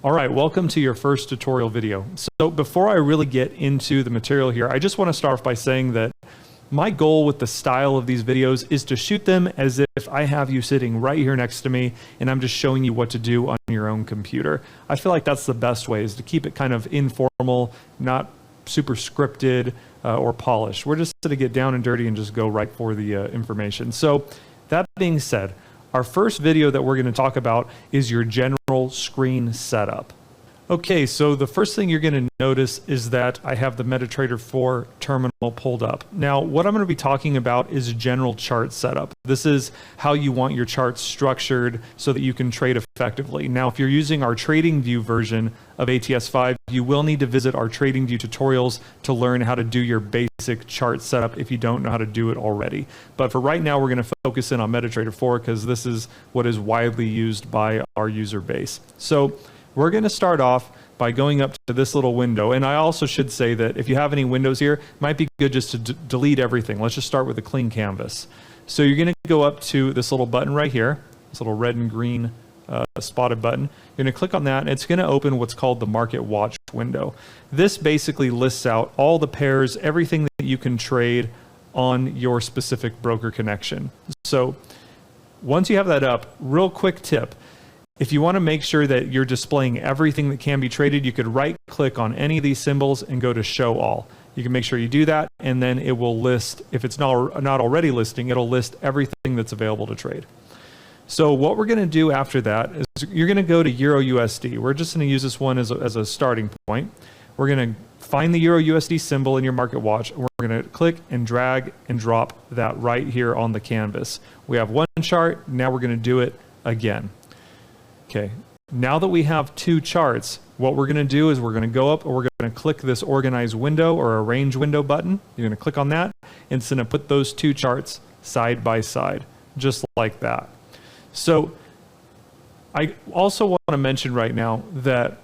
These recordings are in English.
All right, welcome to your first tutorial video. So before I really get into the material here, I just want to start off by saying that my goal with the style of these videos is to shoot them as if I have you sitting right here next to me and I'm just showing you what to do on your own computer. I feel like that's the best way, is to keep it kind of informal, not super scripted or polished. We're just going to get down and dirty and just go right for the information. So that being said, our first video that we're going to talk about is your general screen setup. Okay, so the first thing you're going to notice is that I have the MetaTrader 4 terminal pulled up. Now, what I'm going to be talking about is general chart setup. This is how you want your charts structured so that you can trade effectively. Now, if you're using our TradingView version of ATS5, you will need to visit our TradingView tutorials to learn how to do your basic chart setup if you don't know how to do it already. But for right now, we're going to focus in on MetaTrader 4 because this is what is widely used by our user base. So we're going to start off by going up to this little window. And I also should say that if you have any windows here, it might be good just to delete everything. Let's just start with a clean canvas. So you're going to go up to this little button right here, this little red and green spotted button. You're going to click on that, and it's going to open what's called the Market Watch window. This basically lists out all the pairs, everything that you can trade on your specific broker connection. So once you have that up, real quick tip. If you want to make sure that you're displaying everything that can be traded, you could right click on any of these symbols and go to show all. You can make sure you do that, and then it will list, if it's not already listing, it'll list everything that's available to trade. So what we're going to do after that is you're going to go to Euro USD. We're just going to use this one as a starting point. We're going to find the Euro USD symbol in your market watch, and we're going to click and drag and drop that right here on the canvas. We have one chart. Now we're going to do it again. Okay, now that we have two charts, what we're going to do is we're going to go up and we're going to click this organize window or arrange window button. You're going to click on that, and it's going to put those two charts side by side, just like that. So I also want to mention right now that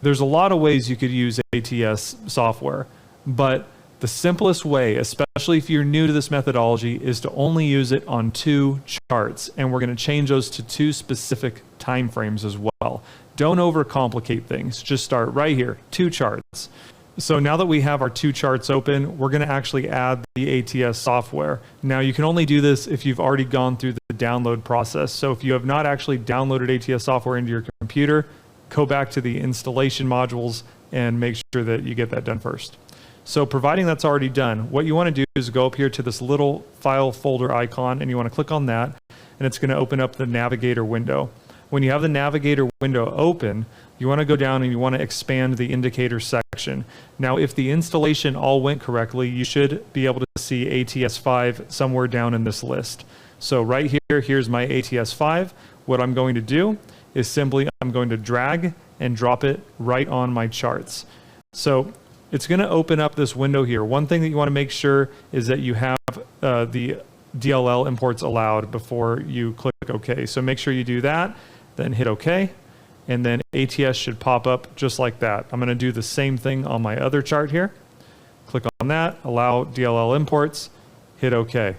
there's a lot of ways you could use ATS software, but the simplest way, especially if you're new to this methodology, is to only use it on two charts, and we're going to change those to two specific time frames as well. Don't overcomplicate things. Just start right here, two charts. So now that we have our two charts open, we're going to actually add the ATS software. Now you can only do this if you've already gone through the download process. So if you have not actually downloaded ATS software into your computer, go back to the installation modules and make sure that you get that done first. So providing that's already done, what you want to do is go up here to this little file folder icon, and you want to click on that, and it's going to open up the navigator window. When you have the navigator window open, you want to go down and you want to expand the indicator section. Now, if the installation all went correctly, you should be able to see ATS5 somewhere down in this list. So right here, here's my ATS5. What I'm going to do is simply I'm going to drag and drop it right on my charts. So it's going to open up this window here. One thing that you want to make sure is that you have the DLL imports allowed before you click OK. So make sure you do that, then hit OK, and then ATS should pop up just like that. I'm going to do the same thing on my other chart here. Click on that, allow DLL imports, hit OK.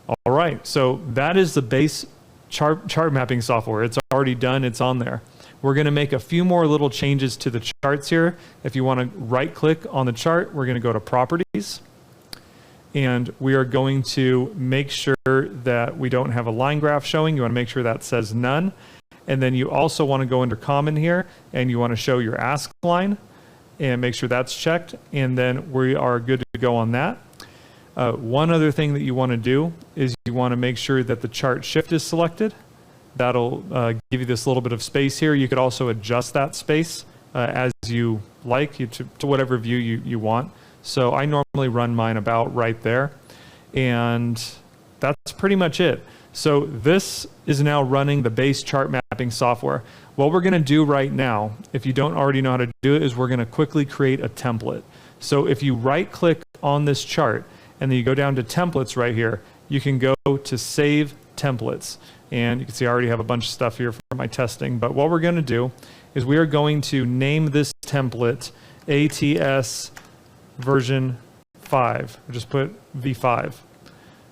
All right, so that is the base chart mapping software. It's already done, it's on there. We're going to make a few more little changes to the charts here. If you want to right click on the chart, we're going to go to properties, and we are going to make sure that we don't have a line graph showing. You want to make sure that says none. And then you also want to go under common here, and you want to show your ask line and make sure that's checked. And then we are good to go on that. One other thing that you want to do is you want to make sure that the chart shift is selected. That'll give you this little bit of space here. You could also adjust that space as you like, to whatever view you want. So I normally run mine about right there. And that's pretty much it. So this is now running the base chart mapping software. What we're going to do right now, if you don't already know how to do it, is we're going to quickly create a template. So if you right click on this chart and then you go down to templates right here, you can go to save templates. And you can see I already have a bunch of stuff here for my testing. But what we're going to do is we are going to name this template ATS version 5. Or just put V5.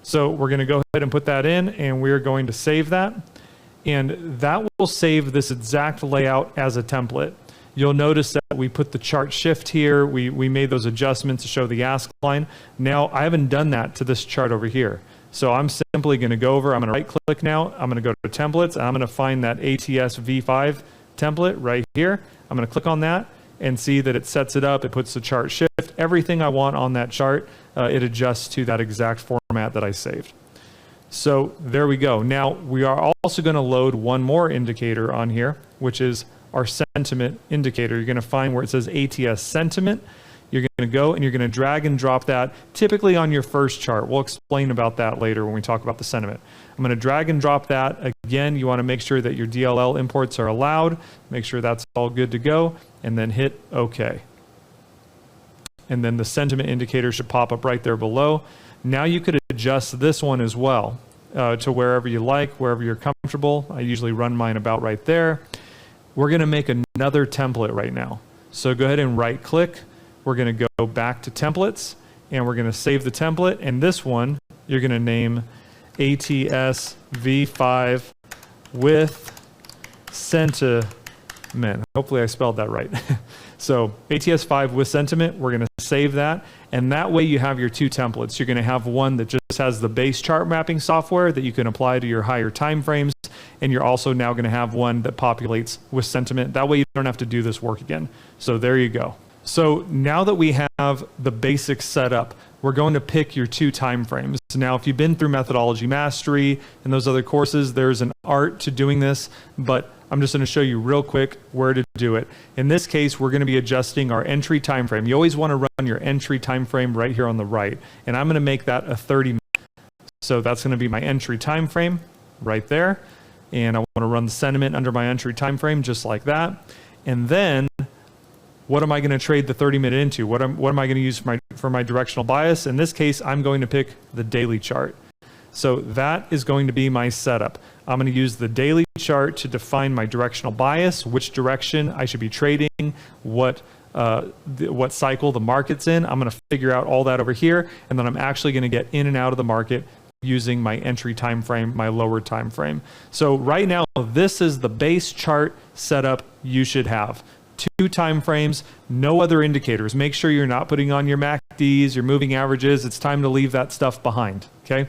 So we're going to go ahead and put that in, and we're going to save that. And that will save this exact layout as a template. you'll notice that we put the chart shift here. We made those adjustments to show the ask line. Now, I haven't done that to this chart over here. So I'm simply going to go over, I'm going to right click now. I'm going to go to templates. And I'm going to find that ATS V5 template right here. I'm going to click on that and see that it sets it up. It puts the chart shift. Everything I want on that chart, it adjusts to that exact format that I saved. So there we go. Now we are also going to load one more indicator on here, which is our sentiment indicator. You're going to find where it says ATS sentiment. You're going to go and you're going to drag and drop that typically on your first chart. We'll explain about that later when we talk about the sentiment. I'm going to drag and drop that. Again, you want to make sure that your DLL imports are allowed. Make sure that's all good to go and then hit OK. And then the sentiment indicator should pop up right there below. Now you could adjust this one as well to wherever you like, wherever you're comfortable. I usually run mine about right there. We're going to make another template right now. So go ahead and right click. We're going to go back to templates and we're going to save the template. And this one, you're going to name ATS V5 with sentiment. Hopefully I spelled that right. So ATS5 with sentiment, we're going to save that. And that way you have your two templates. You're going to have one that just has the base chart mapping software that you can apply to your higher time frames. And you're also now going to have one that populates with sentiment. That way you don't have to do this work again. So there you go. So now that we have the basics set up, we're going to pick your two time frames. Now, if you've been through Methodology Mastery and those other courses, there's an art to doing this, but I'm just going to show you real quick where to do it. In this case, we're going to be adjusting our entry time frame. You always want to run your entry time frame right here on the right, and I'm going to make that a 30 minute. So that's going to be my entry time frame right there, and I want to run the sentiment under my entry time frame just like that. And then what am I going to trade the 30-minute into? What am I going to use for my directional bias? In this case, I'm going to pick the daily chart. So that is going to be my setup. I'm going to use the daily chart to define my directional bias, which direction I should be trading, what cycle the market's in. I'm going to figure out all that over here, and then I'm actually going to get in and out of the market using my entry time frame, my lower time frame. So right now, this is the base chart setup you should have. Two time frames, no other indicators. Make sure you're not putting on your MACDs, your moving averages. It's time to leave that stuff behind, okay?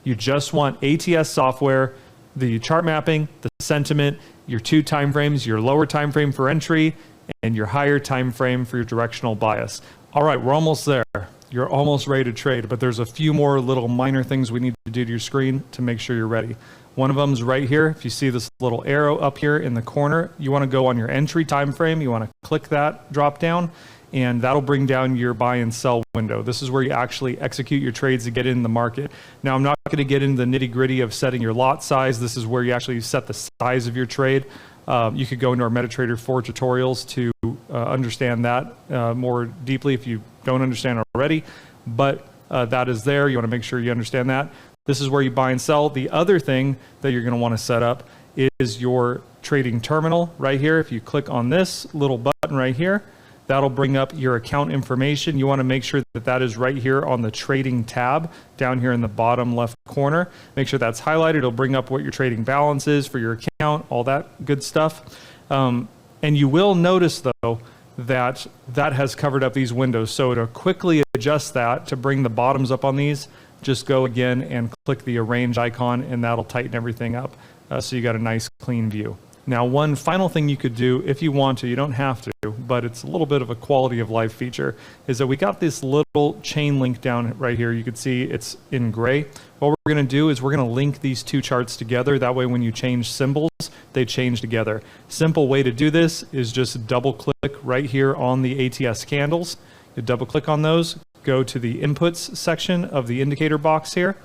You just want ATS software, the chart mapping, the sentiment, your two time frames, your lower time frame for entry, and your higher time frame for your directional bias. All right, we're almost there. You're almost ready to trade, but there's a few more little minor things we need to do to your screen to make sure you're ready. One of them is right here. If you see this little arrow up here in the corner, you want to go on your entry time frame. You want to click that drop down, and that'll bring down your buy and sell window. This is where you actually execute your trades to get in the market. Now, I'm not going to get into the nitty gritty of setting your lot size. This is where you actually set the size of your trade. You could go into our MetaTrader 4 tutorials to understand that more deeply if you don't understand already, but that is there. You want to make sure you understand that. This is where you buy and sell. The other thing that you're going to want to set up is your trading terminal right here. If you click on this little button right here, that'll bring up your account information. You want to make sure that that is right here on the trading tab down here in the bottom left corner. Make sure that's highlighted. It'll bring up what your trading balance is for your account, all that good stuff. And you will notice though that that has covered up these windows. So to quickly adjust that to bring the bottoms up on these, just go again and click the arrange icon and that'll tighten everything up so you got a nice clean view. Now, one final thing you could do if you want to, you don't have to, but it's a little bit of a quality of life feature, is that we got this little chain link down right here. You can see it's in gray. What we're going to do is we're going to link these two charts together. That way when you change symbols, they change together. Simple way to do this is just double click right here on the ATS candles. You double click on those, go to the inputs section of the indicator box here,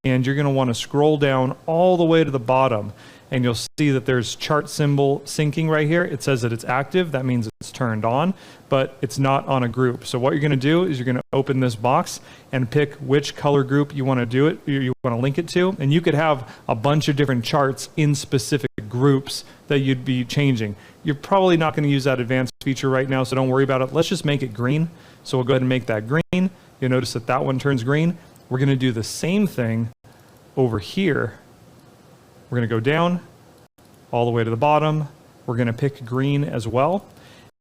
and you're going to want to scroll down all the way to the bottom, and you'll see that there's chart symbol syncing right here. It says that it's active. That means it's turned on, but it's not on a group. So what you're going to do is you're going to open this box and pick which color group you want to do it, you want to link it to, and you could have a bunch of different charts in specific groups that you'd be changing. You're probably not going to use that advanced feature right now, so don't worry about it. Let's just make it green. So we'll go ahead and make that green. You'll notice that that one turns green. We're going to do the same thing over here. We're going to go down all the way to the bottom. We're going to pick green as well.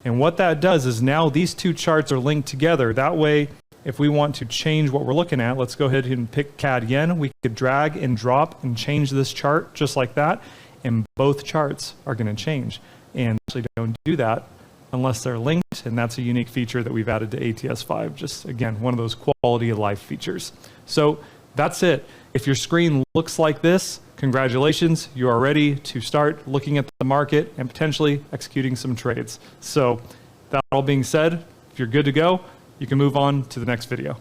And what that does is now these two charts are linked together. That way, if we want to change what we're looking at, let's go ahead and pick CAD yen. We could drag and drop and change this chart just like that. And both charts are going to change. And actually don't do that unless they're linked. And that's a unique feature that we've added to ATS5. Just again, one of those quality of life features. So that's it. If your screen looks like this, congratulations, you are ready to start looking at the market and potentially executing some trades. So that all being said, if you're good to go, you can move on to the next video.